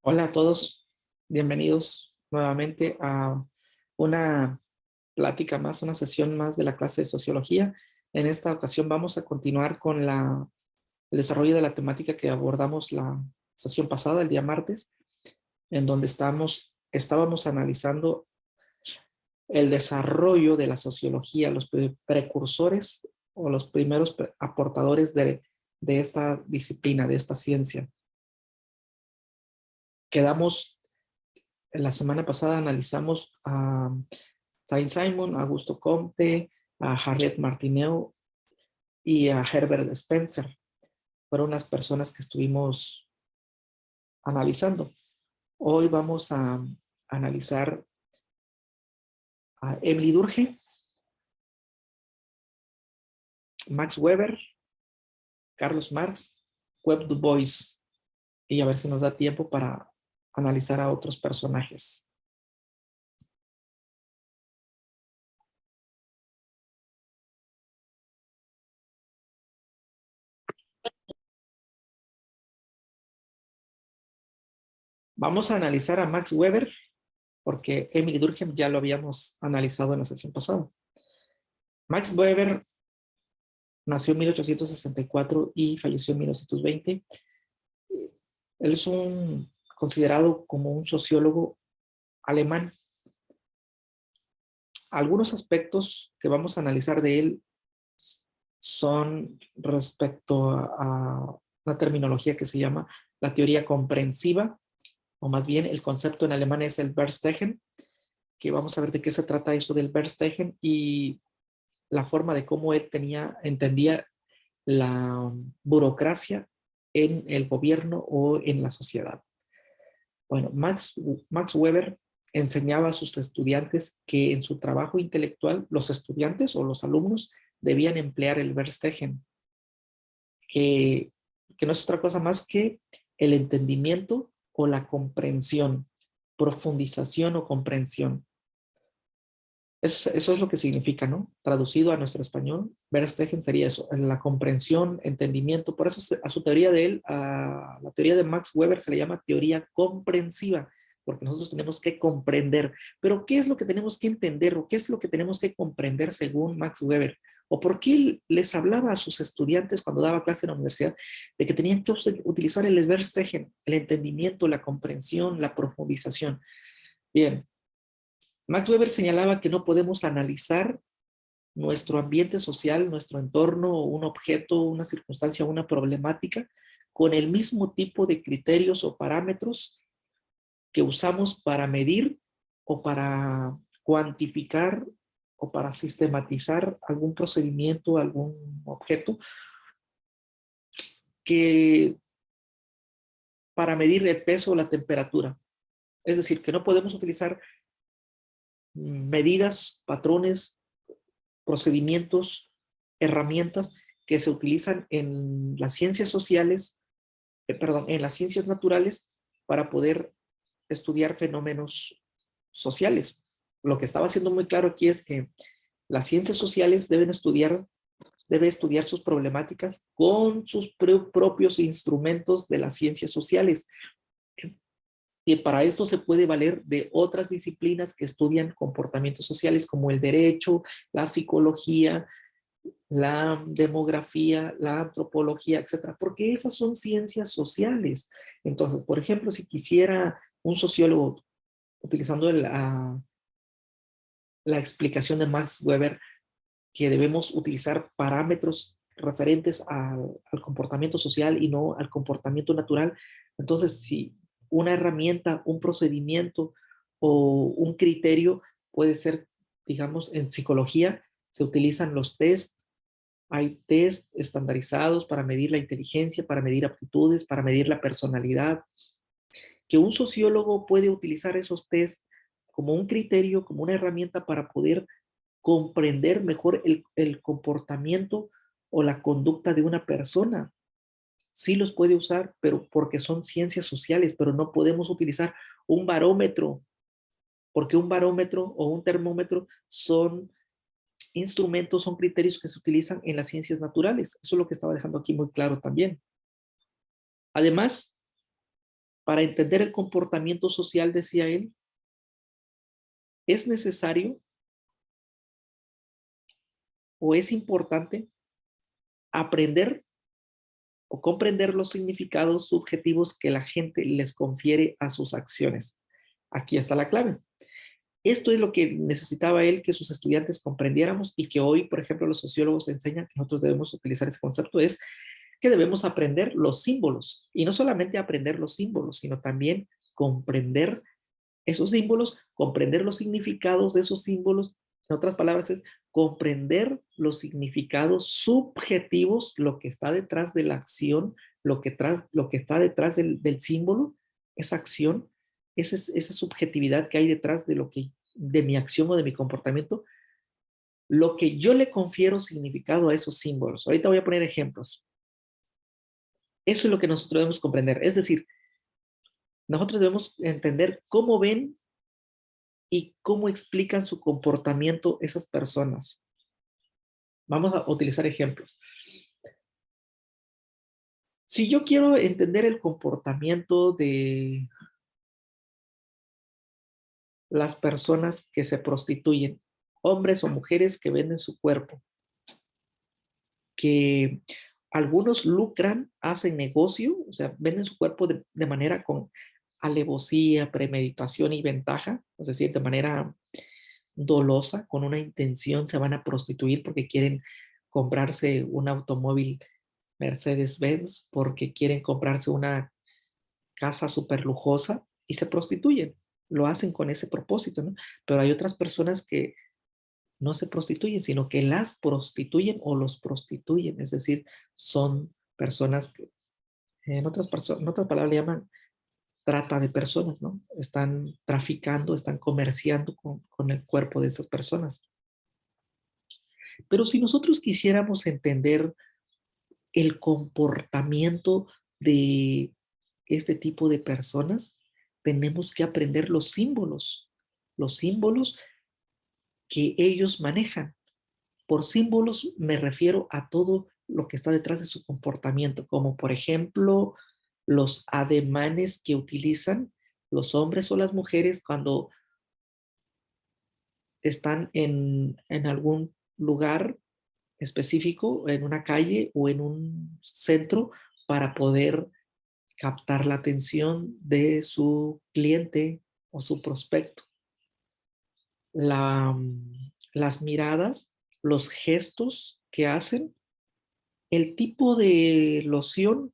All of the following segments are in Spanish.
Hola a todos, bienvenidos nuevamente a una plática más, una sesión más de la clase de Sociología. En esta ocasión vamos a continuar con el desarrollo de la temática que abordamos la sesión pasada, el día martes, en donde estábamos analizando el desarrollo de la sociología, los precursores o los primeros aportadores de esta disciplina, de esta ciencia. Quedamos la semana pasada analizamos a Saint-Simon, a Augusto Comte, a Harriet Martineau y a Herbert Spencer. Fueron las personas que estuvimos analizando. Hoy vamos a analizar a Emily Durkheim, Max Weber, Carlos Marx, Webb Du Bois, y a ver si nos da tiempo para analizar a otros personajes. Vamos a analizar a Max Weber, porque Emily Durkheim ya lo habíamos analizado en la sesión pasada. Max Weber nació en 1864 y falleció en 1920. Él es considerado como un sociólogo alemán. Algunos aspectos que vamos a analizar de él son respecto a una terminología que se llama la teoría comprensiva, o más bien el concepto en alemán es el Verstehen, que vamos a ver de qué se trata eso del Verstehen y la forma de cómo él entendía la burocracia en el gobierno o en la sociedad. Bueno, Max Weber enseñaba a sus estudiantes que en su trabajo intelectual, los estudiantes o los alumnos debían emplear el Verstehen, que, que no es otra cosa más que el entendimiento o la comprensión, profundización o comprensión. Eso es lo que significa, ¿no? Traducido a nuestro español, Verstehen sería eso, la comprensión, entendimiento. Por eso a su teoría de él, a la teoría de Max Weber se le llama teoría comprensiva, porque nosotros tenemos que comprender. Pero ¿qué es lo que tenemos que entender o qué es lo que tenemos que comprender según Max Weber? ¿O por qué él les hablaba a sus estudiantes cuando daba clase en la universidad de que tenían que utilizar el Verstehen, el entendimiento, la comprensión, la profundización? Bien. Max Weber señalaba que no podemos analizar nuestro ambiente social, nuestro entorno, un objeto, una circunstancia, una problemática, con el mismo tipo de criterios o parámetros que usamos para medir o para cuantificar o para sistematizar algún procedimiento, algún objeto, que para medir el peso o la temperatura. Es decir, que no podemos utilizar medidas, patrones, procedimientos, herramientas que se utilizan en las ciencias sociales, en las ciencias naturales para poder estudiar fenómenos sociales. Lo que estaba haciendo muy claro aquí es que las ciencias sociales debe estudiar sus problemáticas con sus propios instrumentos de las ciencias sociales. Y para esto se puede valer de otras disciplinas que estudian comportamientos sociales como el derecho, la psicología, la demografía, la antropología, etcétera, porque esas son ciencias sociales. Entonces, por ejemplo, si quisiera un sociólogo, utilizando la explicación de Max Weber, que debemos utilizar parámetros referentes al comportamiento social y no al comportamiento natural, entonces si una herramienta, un procedimiento o un criterio puede ser, digamos, en psicología se utilizan los test. Hay test estandarizados para medir la inteligencia, para medir aptitudes, para medir la personalidad, que un sociólogo puede utilizar esos test como un criterio, como una herramienta para poder comprender mejor el comportamiento o la conducta de una persona. Sí los puede usar, pero porque son ciencias sociales, pero no podemos utilizar un barómetro, porque un barómetro o un termómetro son instrumentos, son criterios que se utilizan en las ciencias naturales. Eso es lo que estaba dejando aquí muy claro también. Además, Para entender el comportamiento social, decía él, es necesario o es importante aprender o comprender los significados subjetivos que la gente les confiere a sus acciones. Aquí está la clave. Esto es lo que necesitaba él que sus estudiantes comprendiéramos y que hoy, por ejemplo, los sociólogos enseñan que nosotros debemos utilizar ese concepto, es que debemos aprender los símbolos. Y no solamente aprender los símbolos, sino también comprender esos símbolos, comprender los significados de esos símbolos. En otras palabras, es comprender los significados subjetivos, lo que está detrás de la acción, lo que está detrás del símbolo, esa acción, esa subjetividad que hay detrás de mi acción o de mi comportamiento, lo que yo le confiero significado a esos símbolos. Ahorita voy a poner ejemplos. Eso es lo que nosotros debemos comprender. Es decir, nosotros debemos entender cómo ven y cómo explican su comportamiento esas personas. Vamos a utilizar ejemplos. Si yo quiero entender el comportamiento de las personas que se prostituyen, hombres o mujeres que venden su cuerpo, que algunos lucran, hacen negocio, o sea, venden su cuerpo de manera con alevosía, premeditación y ventaja, es decir, de manera dolosa, con una intención, se van a prostituir porque quieren comprarse un automóvil Mercedes-Benz, porque quieren comprarse una casa súper lujosa y se prostituyen. Lo hacen con ese propósito, ¿no? Pero hay otras personas que no se prostituyen, sino que las prostituyen o los prostituyen. Es decir, son personas que, en otras palabras, le llaman trata de personas, ¿no? Están traficando, están comerciando con el cuerpo de esas personas. Pero si nosotros quisiéramos entender el comportamiento de este tipo de personas, tenemos que aprender los símbolos que ellos manejan. Por símbolos me refiero a todo lo que está detrás de su comportamiento, como por ejemplo los ademanes que utilizan los hombres o las mujeres cuando están en algún lugar específico, en una calle o en un centro, para poder captar la atención de su cliente o su prospecto. Las miradas, los gestos que hacen, el tipo de loción,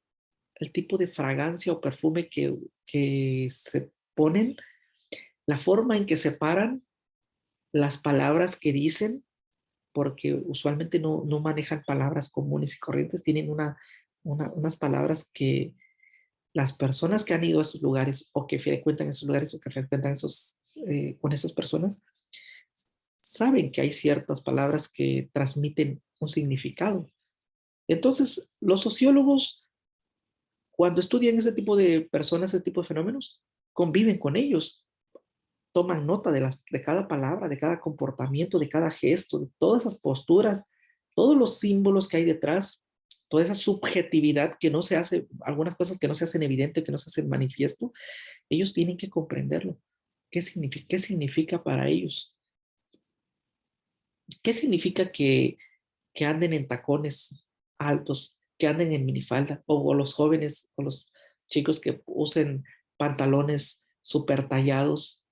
el tipo de fragancia o perfume que se ponen, la forma en que se paran, las palabras que dicen, porque usualmente no manejan palabras comunes y corrientes, tienen unas palabras que las personas que han ido a esos lugares o que frecuentan esos lugares o que frecuentan con esas personas, saben que hay ciertas palabras que transmiten un significado. Entonces, los sociólogos, cuando estudian ese tipo de personas, ese tipo de fenómenos, conviven con ellos, toman nota de cada palabra, de cada comportamiento, de cada gesto, de todas esas posturas, todos los símbolos que hay detrás, toda esa subjetividad que no se hace, algunas cosas que no se hacen evidente, que no se hacen manifiesto, ellos tienen que comprenderlo. Qué significa para ellos? ¿Qué significa que anden en tacones altos, que anden en minifalda, o los jóvenes o los chicos que usen pantalones súper tallados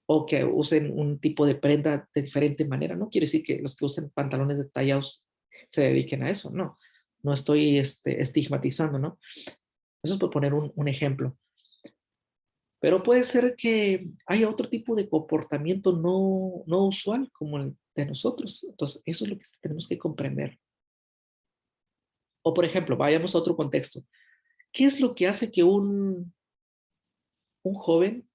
o que usen un tipo de prenda de diferente manera? No quiere decir que los que usen pantalones tallados se dediquen a eso, no. No estoy estigmatizando, ¿no? Eso es por poner un ejemplo. Pero puede ser que haya otro tipo de comportamiento no usual como el de nosotros. Entonces, eso es lo que tenemos que comprender. O, por ejemplo, vayamos a otro contexto. ¿Qué es lo que hace que un joven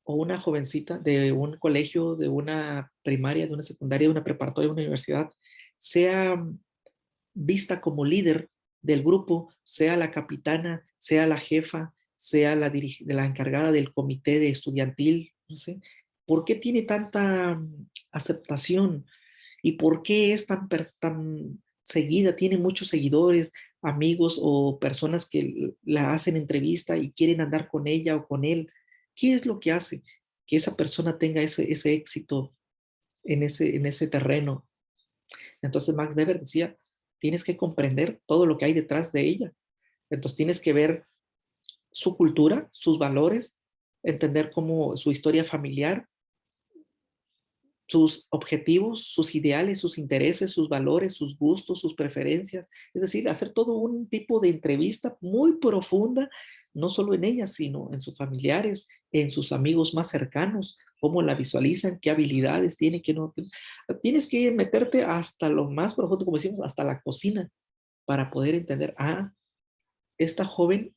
o una jovencita de un colegio, de una primaria, de una secundaria, de una preparatoria, de una universidad, sea vista como líder del grupo, sea la capitana, sea la jefa, sea la encargada del comité de estudiantil, no sé? ¿Por qué tiene tanta aceptación? ¿Y por qué es tan seguida, tiene muchos seguidores, amigos o personas que la hacen entrevista y quieren andar con ella o con él. ¿Qué es lo que hace que esa persona tenga ese éxito en ese terreno? Entonces Max Weber decía, tienes que comprender todo lo que hay detrás de ella. Entonces tienes que ver su cultura, sus valores, entender cómo su historia familiar, sus objetivos, sus ideales, sus intereses, sus valores, sus gustos, sus preferencias. Es decir, hacer todo un tipo de entrevista muy profunda, no solo en ella, sino en sus familiares, en sus amigos más cercanos, cómo la visualizan, qué habilidades tiene, qué no. Tienes que meterte hasta lo más profundo, como decimos, hasta la cocina, para poder entender, esta joven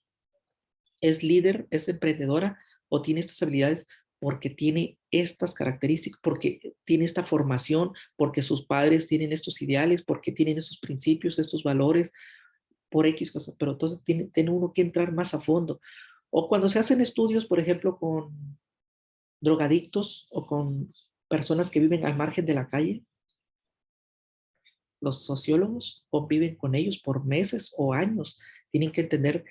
es líder, es emprendedora o tiene estas habilidades porque tiene estas características, porque tiene esta formación, porque sus padres tienen estos ideales, porque tienen estos principios, estos valores, por X cosas, pero entonces tiene uno que entrar más a fondo. O cuando se hacen estudios, por ejemplo, con drogadictos o con personas que viven al margen de la calle, los sociólogos conviven con ellos por meses o años. Tienen que entender,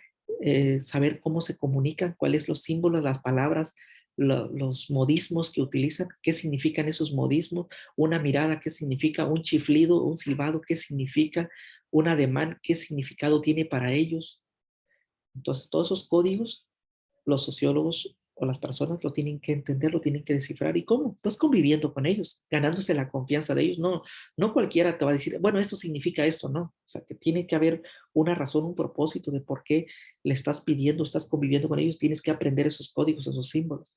saber cómo se comunican, cuáles son los símbolos, las palabras, los modismos que utilizan, qué significan esos modismos, una mirada, qué significa, un chiflido, un silbado, qué significa, un ademán, qué significado tiene para ellos. Entonces, todos esos códigos los sociólogos o las personas lo tienen que entender, lo tienen que descifrar. ¿Y cómo? Pues conviviendo con ellos, ganándose la confianza de ellos. No, no cualquiera te va a decir, bueno, esto significa esto, no. O sea, que tiene que haber una razón, un propósito de por qué le estás pidiendo, estás conviviendo con ellos, tienes que aprender esos códigos, esos símbolos.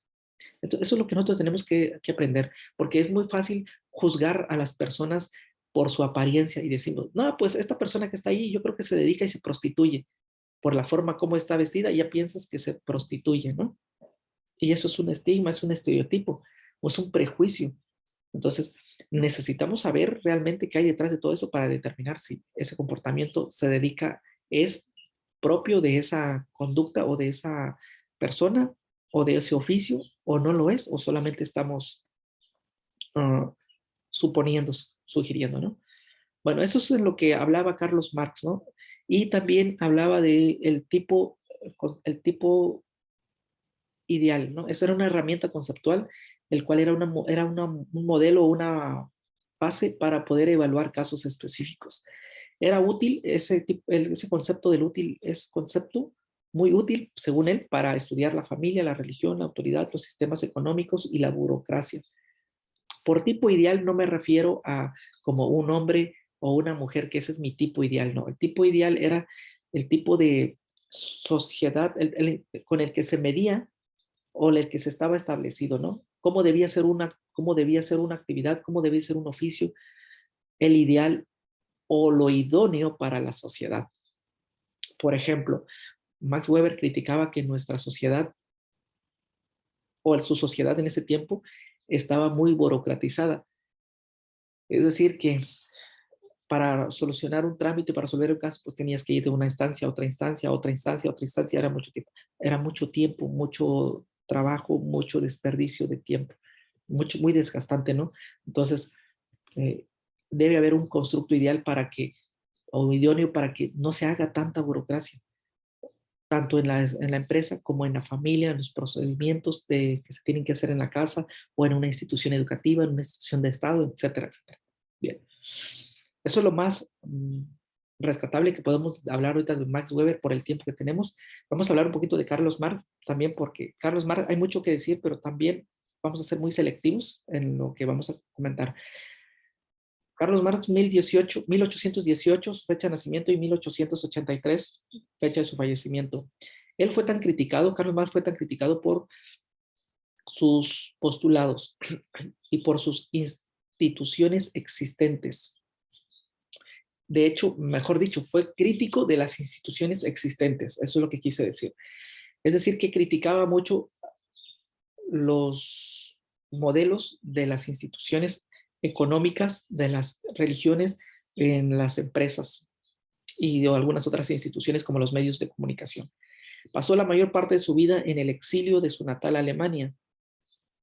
Entonces, eso es lo que nosotros tenemos que aprender, porque es muy fácil juzgar a las personas por su apariencia y decimos, no, pues esta persona que está ahí, yo creo que se dedica y se prostituye por la forma como está vestida, ya piensas que se prostituye, ¿no? Y eso es un estigma, es un estereotipo, o es un prejuicio. Entonces, necesitamos saber realmente qué hay detrás de todo eso para determinar si ese comportamiento se dedica, es propio de esa conducta o de esa persona o de ese oficio, o no lo es, o solamente estamos uh, suponiendo, sugiriendo, ¿no? Bueno, eso es en lo que hablaba Carlos Marx, ¿no? Y también hablaba de el tipo ideal, ¿no? Esa era una herramienta conceptual, el cual un modelo o una base para poder evaluar casos específicos. Era útil, ese concepto del útil es concepto muy útil, según él, para estudiar la familia, la religión, la autoridad, los sistemas económicos y la burocracia. Por tipo ideal no me refiero a como un hombre o una mujer, que ese es mi tipo ideal, no. El tipo ideal era el tipo de sociedad con el que se medía o el que se estaba establecido, ¿no? Cómo debía ser una actividad, cómo debía ser un oficio, el ideal o lo idóneo para la sociedad. Por ejemplo, Max Weber criticaba que nuestra sociedad o su sociedad en ese tiempo estaba muy burocratizada. Es decir, que para solucionar un trámite, para resolver un caso, pues tenías que ir de una instancia a otra instancia, a otra instancia, a otra instancia, era mucho tiempo, mucho trabajo, mucho desperdicio de tiempo, muy desgastante, ¿no? Entonces, eh, debe haber un constructo ideal o idóneo para que no se haga tanta burocracia, tanto en la empresa como en la familia, en los procedimientos que se tienen que hacer en la casa o en una institución educativa, en una institución de Estado, etcétera, etcétera. Bien. Eso es lo más rescatable que podemos hablar ahorita de Max Weber por el tiempo que tenemos. Vamos a hablar un poquito de Carlos Marx también, porque Carlos Marx hay mucho que decir, pero también vamos a ser muy selectivos en lo que vamos a comentar. Carlos Marx, 1818, su fecha de nacimiento, y 1883, fecha de su fallecimiento. Él fue tan criticado, Carlos Marx fue tan criticado por sus postulados y por sus instituciones existentes. De hecho, mejor dicho, fue crítico de las instituciones existentes. Eso es lo que quise decir. Es decir, que criticaba mucho los modelos de las instituciones económicas, de las religiones en las empresas y de algunas otras instituciones como los medios de comunicación. Pasó la mayor parte de su vida en el exilio de su natal Alemania.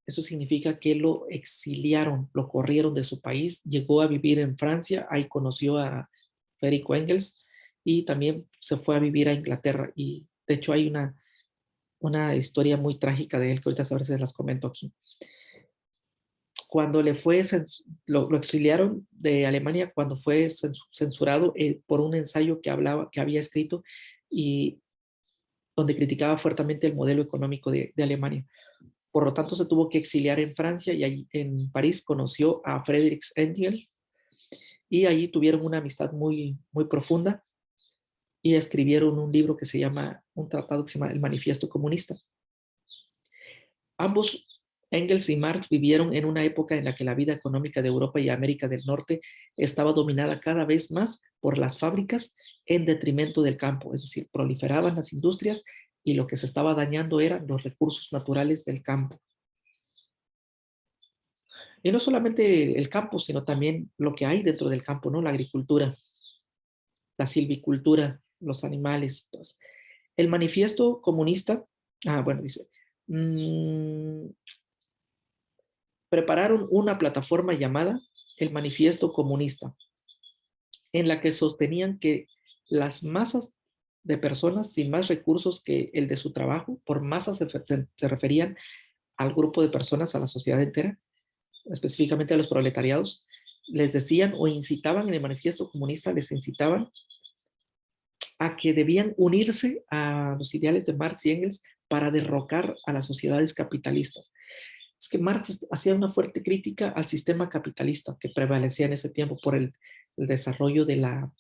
Eso significa que lo exiliaron, lo corrieron de su país, llegó a vivir en Francia, ahí conoció a Federico Engels, y también se fue a vivir a Inglaterra. Y de hecho hay una historia muy trágica de él que ahorita a ver si las comento aquí. Cuando lo exiliaron de Alemania, cuando fue censurado por un ensayo que había escrito y donde criticaba fuertemente el modelo económico de Alemania. Por lo tanto, se tuvo que exiliar en Francia y allí en París conoció a Friedrich Engels y allí tuvieron una amistad muy, muy profunda y escribieron un libro que se llama, un tratado que se llama El Manifiesto Comunista. Ambos, Engels y Marx, vivieron en una época en la que la vida económica de Europa y América del Norte estaba dominada cada vez más por las fábricas en detrimento del campo, es decir, proliferaban las industrias y lo que se estaba dañando eran los recursos naturales del campo. Y no solamente el campo, sino también lo que hay dentro del campo, ¿no? La agricultura, la silvicultura, los animales. Entonces, el manifiesto comunista, bueno, dice, prepararon una plataforma llamada el Manifiesto Comunista, en la que sostenían que las masas de personas sin más recursos que el de su trabajo, por masas se referían al grupo de personas, a la sociedad entera, específicamente a los proletariados, les decían o incitaban en el Manifiesto Comunista, les incitaban a que debían unirse a los ideales de Marx y Engels para derrocar a las sociedades capitalistas. Es que Marx hacía una fuerte crítica al sistema capitalista que prevalecía en ese tiempo por el desarrollo de la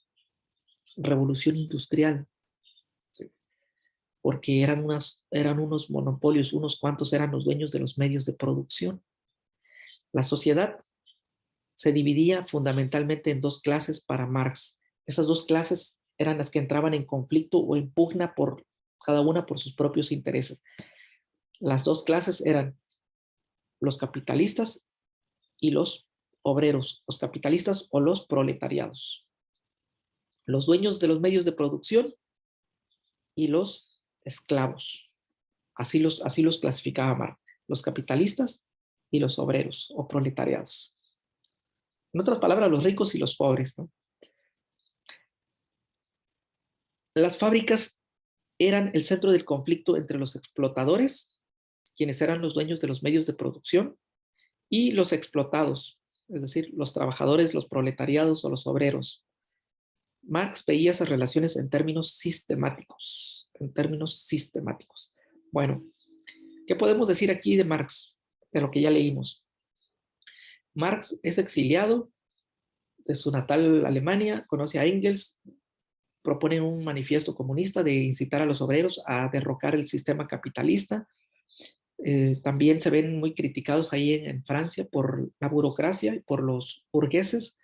revolución industrial, ¿sí? Porque eran unos monopolios, unos cuantos eran los dueños de los medios de producción. La sociedad se dividía fundamentalmente en dos clases para Marx. Esas dos clases eran las que entraban en conflicto o en pugna por cada una por sus propios intereses. Las dos clases eran los capitalistas y los obreros, los capitalistas o los proletariados, los dueños de los medios de producción y los esclavos. Así los clasificaba Marx, los capitalistas y los obreros o proletariados. En otras palabras, los ricos y los pobres, ¿no? Las fábricas eran el centro del conflicto entre los explotadores, quienes eran los dueños de los medios de producción, y los explotados, es decir, los trabajadores, los proletariados o los obreros. Marx veía esas relaciones en términos sistemáticos, Bueno, ¿qué podemos decir aquí de Marx? De lo que ya leímos. Marx es exiliado de su natal Alemania, conoce a Engels, propone un manifiesto comunista de incitar a los obreros a derrocar el sistema capitalista. También se ven muy criticados ahí en Francia por la burocracia y por los burgueses.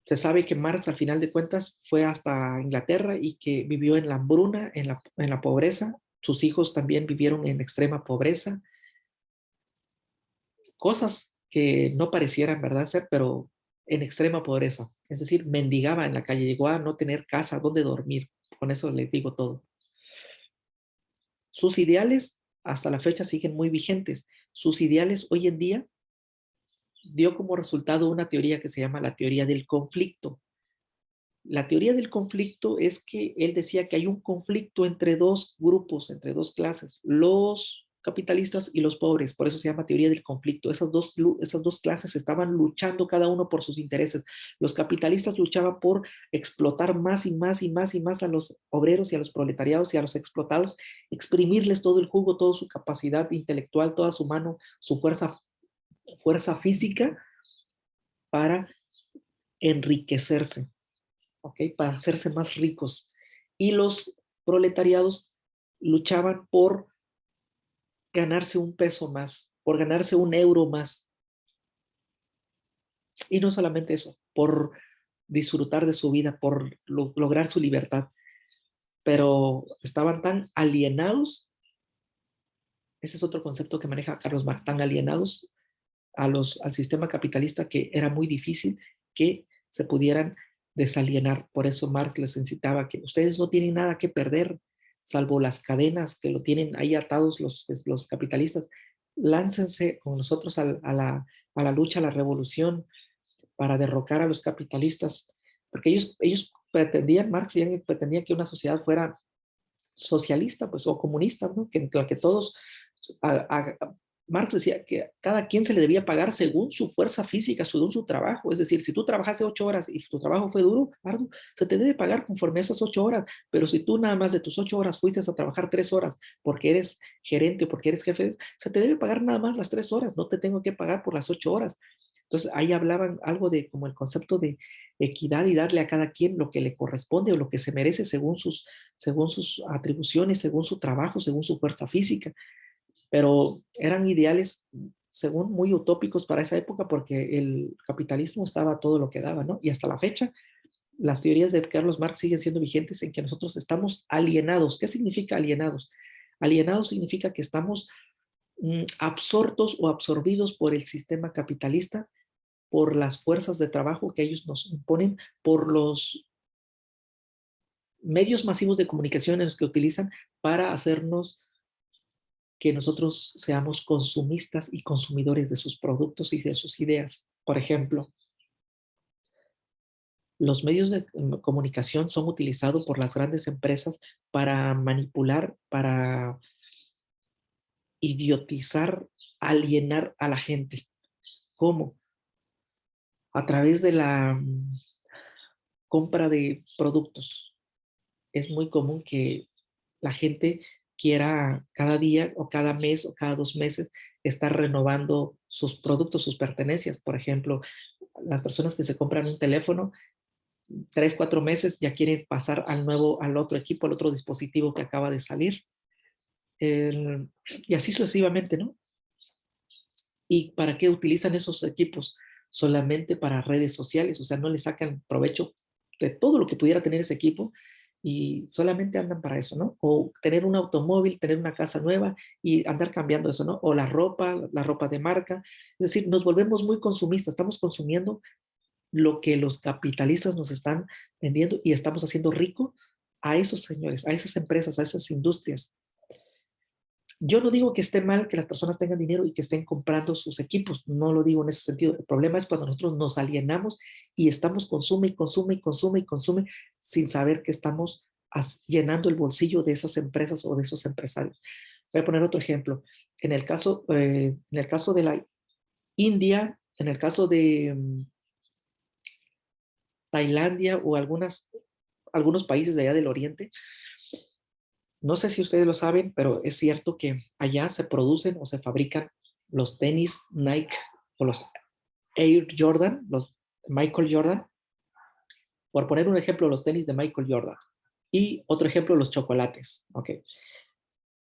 Se sabe que Marx, al final de cuentas, fue hasta Inglaterra y que vivió en la hambruna, en la pobreza. Sus hijos también vivieron en extrema pobreza. Cosas que no parecieran verdad ser, pero en extrema pobreza. Es decir, mendigaba en la calle, llegó a no tener casa donde dormir. Con eso les digo todo. Sus ideales hasta la fecha siguen muy vigentes. Sus ideales hoy en día dio como resultado una teoría que se llama la teoría del conflicto. La teoría del conflicto es que él decía que hay un conflicto entre dos grupos, entre dos clases, los capitalistas y los pobres, por eso se llama teoría del conflicto. Esas dos clases estaban luchando cada uno por sus intereses. Los capitalistas luchaban por explotar más y más y más y más a los obreros y a los proletariados y a los explotados, exprimirles todo el jugo, toda su capacidad intelectual, toda su mano, su fuerza física para enriquecerse. ¿Ok? Para hacerse más ricos. Y los proletariados luchaban por ganarse un peso más, por ganarse un euro más. Y no solamente eso, por disfrutar de su vida, por lograr su libertad. Pero estaban tan alienados, ese es otro concepto que maneja Carlos Marx, tan alienados al sistema capitalista que era muy difícil que se pudieran desalienar. Por eso Marx les incitaba que ustedes no tienen nada que perder, salvo las cadenas que lo tienen ahí atados los capitalistas. Láncense con nosotros a la lucha, a la revolución para derrocar a los capitalistas. porque ellos pretendían, Marx y Engels pretendían que una sociedad fuera socialista, pues, o comunista, ¿no? Que en la que todos, Marx decía que cada quien se le debía pagar según su fuerza física, según su trabajo. Es decir, si tú trabajaste 8 horas y tu trabajo fue duro, arduo, se te debe pagar conforme a esas 8 horas. Pero si tú nada más de tus 8 horas fuiste a trabajar 3 horas porque eres gerente o porque eres jefe, se te debe pagar nada más las 3 horas. No te tengo que pagar por las 8 horas. Entonces ahí hablaban algo de como el concepto de equidad y darle a cada quien lo que le corresponde o lo que se merece según sus atribuciones, según su trabajo, según su fuerza física. Pero eran ideales, según muy utópicos para esa época, porque el capitalismo estaba todo lo que daba, ¿no? Y hasta la fecha, las teorías de Carlos Marx siguen siendo vigentes en que nosotros estamos alienados. ¿Qué significa alienados? Alienados significa que estamos absortos o absorbidos por el sistema capitalista, por las fuerzas de trabajo que ellos nos imponen, por los medios masivos de comunicación en los que utilizan para hacernos que nosotros seamos consumistas y consumidores de sus productos y de sus ideas. Por ejemplo, los medios de comunicación son utilizados por las grandes empresas para manipular, para idiotizar, alienar a la gente. ¿Cómo? A través de la compra de productos. Es muy común que la gente quiera cada día o cada mes o cada 2 meses estar renovando sus productos, sus pertenencias. Por ejemplo, las personas que se compran un teléfono, 3, 4 meses ya quieren pasar al otro equipo, al otro dispositivo que acaba de salir. Y así sucesivamente, ¿no? ¿Y para qué utilizan esos equipos? Solamente para redes sociales, o sea, no le sacan provecho de todo lo que pudiera tener ese equipo y solamente andan para eso, ¿no? O tener un automóvil, tener una casa nueva y andar cambiando eso, ¿no? O la ropa de marca. Es decir, nos volvemos muy consumistas, estamos consumiendo lo que los capitalistas nos están vendiendo y estamos haciendo rico a esos señores, a esas empresas, a esas industrias. Yo no digo que esté mal que las personas tengan dinero y que estén comprando sus equipos, no lo digo en ese sentido. El problema es cuando nosotros nos alienamos y estamos consume y consume y consume y consume sin saber que estamos llenando el bolsillo de esas empresas o de esos empresarios. Voy a poner otro ejemplo. En el caso de la India, en el caso de Tailandia o algunos países de allá del Oriente, no sé si ustedes lo saben, pero es cierto que allá se producen o se fabrican los tenis Nike o los Air Jordan, los Michael Jordan. Por poner un ejemplo, los tenis de Michael Jordan. Y otro ejemplo, los chocolates. Okay.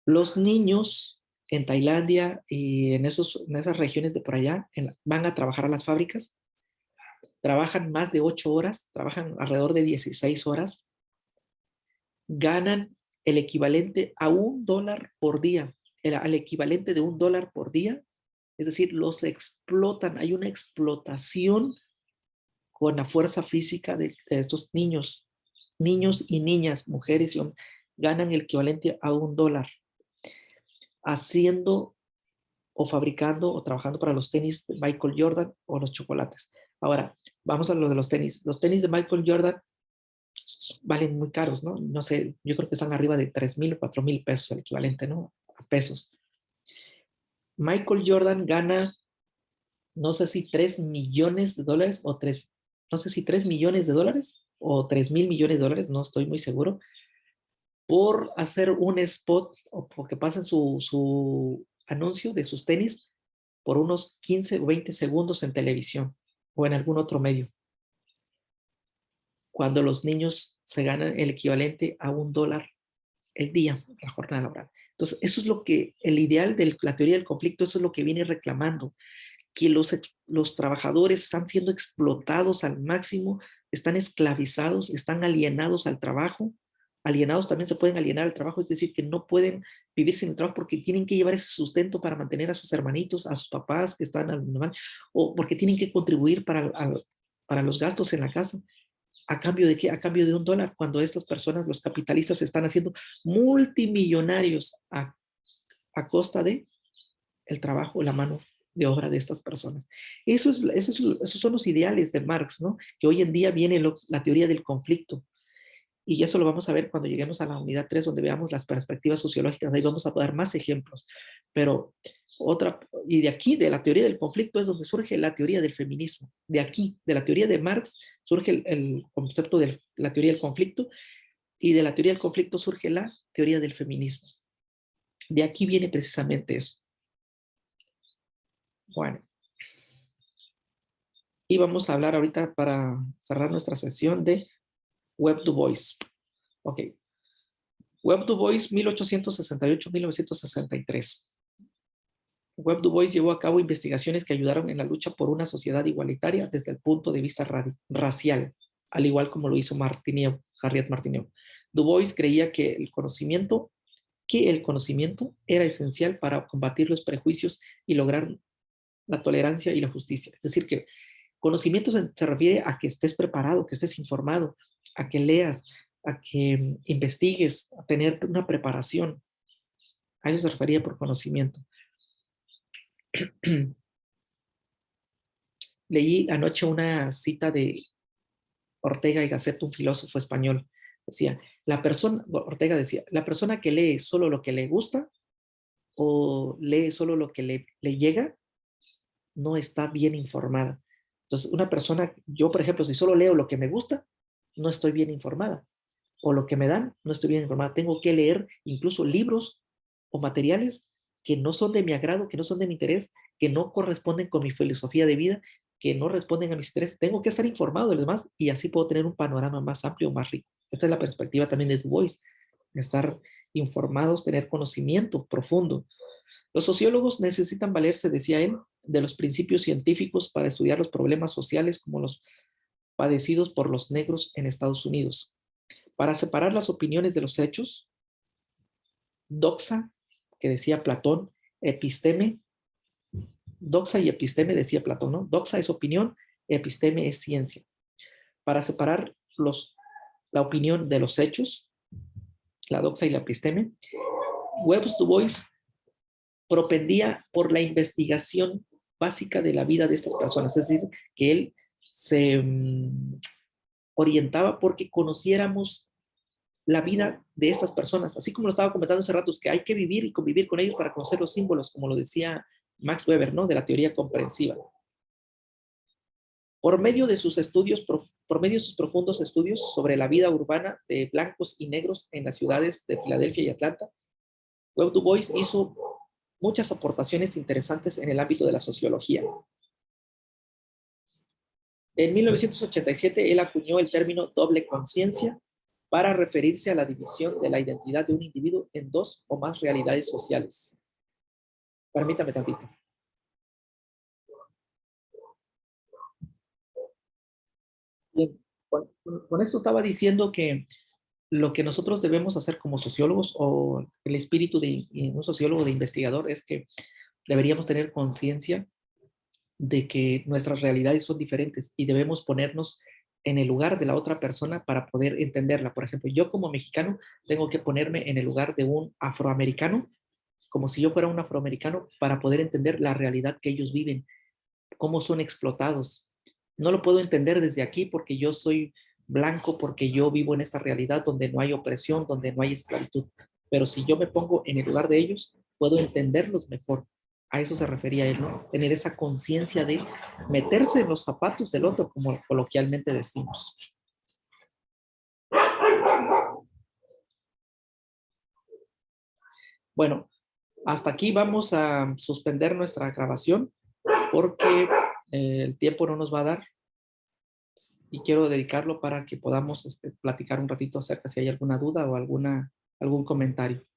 Los niños en Tailandia y en esas regiones de por allá van a trabajar a las fábricas. Trabajan más de 8 horas, trabajan alrededor de 16 horas. Ganan el equivalente a $1 por día, al equivalente de $1 por día, es decir, los explotan, hay una explotación con la fuerza física de estos niños y niñas, mujeres y hombres, ganan el equivalente a $1, haciendo o fabricando o trabajando para los tenis de Michael Jordan o los chocolates. Ahora, vamos a lo de los tenis. Los tenis de Michael Jordan valen muy caros, ¿no? No sé, yo creo que están arriba de 3,000 o 4,000 pesos el equivalente, ¿no? A pesos. Michael Jordan gana, no sé si 3 millones de dólares o no sé si 3 millones de dólares o 3,000 millones de dólares, no estoy muy seguro, por hacer un spot o porque pasen su anuncio de sus tenis por unos 15 o 20 segundos en televisión o en algún otro medio, cuando los niños se ganan el equivalente a $1 el día, la jornada laboral. Entonces, eso es lo que el ideal de la teoría del conflicto, eso es lo que viene reclamando, que los trabajadores están siendo explotados al máximo, están esclavizados, están alienados al trabajo. Alienados también se pueden alienar al trabajo, es decir, que no pueden vivir sin el trabajo porque tienen que llevar ese sustento para mantener a sus hermanitos, a sus papás que están al normal, o porque tienen que contribuir para los gastos en la casa. ¿A cambio de qué? A cambio de $1, cuando estas personas, los capitalistas, se están haciendo multimillonarios a costa de el trabajo, la mano de obra de estas personas. Esos son los ideales de Marx, ¿no? Que hoy en día viene la teoría del conflicto. Y eso lo vamos a ver cuando lleguemos a la unidad 3, donde veamos las perspectivas sociológicas. Ahí vamos a dar más ejemplos. Pero y de aquí, de la teoría del conflicto, es donde surge la teoría del feminismo. De aquí, de la teoría de Marx, surge el concepto de la teoría del conflicto, y de la teoría del conflicto surge la teoría del feminismo. De aquí viene precisamente eso. Bueno. Y vamos a hablar ahorita, para cerrar nuestra sesión, de Webb Du Bois. Ok. Webb Du Bois, 1868-1963. Webb Du Bois llevó a cabo investigaciones que ayudaron en la lucha por una sociedad igualitaria desde el punto de vista racial, al igual como lo hizo Harriet Martineau. Du Bois creía que el conocimiento era esencial para combatir los prejuicios y lograr la tolerancia y la justicia. Es decir, que conocimiento se refiere a que estés preparado, que estés informado, a que leas, a que investigues, a tener una preparación. A eso se refería por conocimiento. Leí anoche una cita de Ortega y Gasset, un filósofo español. Ortega decía, la persona que lee solo lo que le gusta o lee solo lo que le llega, no está bien informada. Entonces, una persona, yo por ejemplo, si solo leo lo que me gusta, no estoy bien informada. O lo que me dan, no estoy bien informada. Tengo que leer incluso libros o materiales que no son de mi agrado, que no son de mi interés, que no corresponden con mi filosofía de vida, que no responden a mis intereses. Tengo que estar informado de los demás y así puedo tener un panorama más amplio, más rico. Esta es la perspectiva también de Du Bois, estar informados, tener conocimiento profundo. Los sociólogos necesitan valerse, decía él, de los principios científicos para estudiar los problemas sociales como los padecidos por los negros en Estados Unidos. Para separar las opiniones de los hechos, doxa, que decía Platón, episteme, doxa y episteme decía Platón, ¿no? Doxa es opinión, episteme es ciencia. Para separar la opinión de los hechos, la doxa y la episteme, Webb Du Bois propendía por la investigación básica de la vida de estas personas, es decir, que él se orientaba porque conociéramos la vida de estas personas, así como lo estaba comentando hace rato, es que hay que vivir y convivir con ellos para conocer los símbolos, como lo decía Max Weber, ¿no? De la teoría comprensiva. Por medio de sus profundos estudios sobre la vida urbana de blancos y negros en las ciudades de Filadelfia y Atlanta, Webb Du Bois hizo muchas aportaciones interesantes en el ámbito de la sociología. En 1987, él acuñó el término doble conciencia para referirse a la división de la identidad de un individuo en dos o más realidades sociales. Permítame tantito. Bien, con esto estaba diciendo que lo que nosotros debemos hacer como sociólogos, o el espíritu de un sociólogo, de investigador, es que deberíamos tener conciencia de que nuestras realidades son diferentes y debemos ponernos en el lugar de la otra persona para poder entenderla. Por ejemplo, yo como mexicano tengo que ponerme en el lugar de un afroamericano, como si yo fuera un afroamericano, para poder entender la realidad que ellos viven, cómo son explotados. No lo puedo entender desde aquí porque yo soy blanco, porque yo vivo en esta realidad donde no hay opresión, donde no hay esclavitud. Pero si yo me pongo en el lugar de ellos, puedo entenderlos mejor. A eso se refería él, ¿no? Tener esa conciencia de meterse en los zapatos del otro, como coloquialmente decimos. Bueno, hasta aquí vamos a suspender nuestra grabación porque el tiempo no nos va a dar y quiero dedicarlo para que podamos platicar un ratito acerca si hay alguna duda o algún comentario.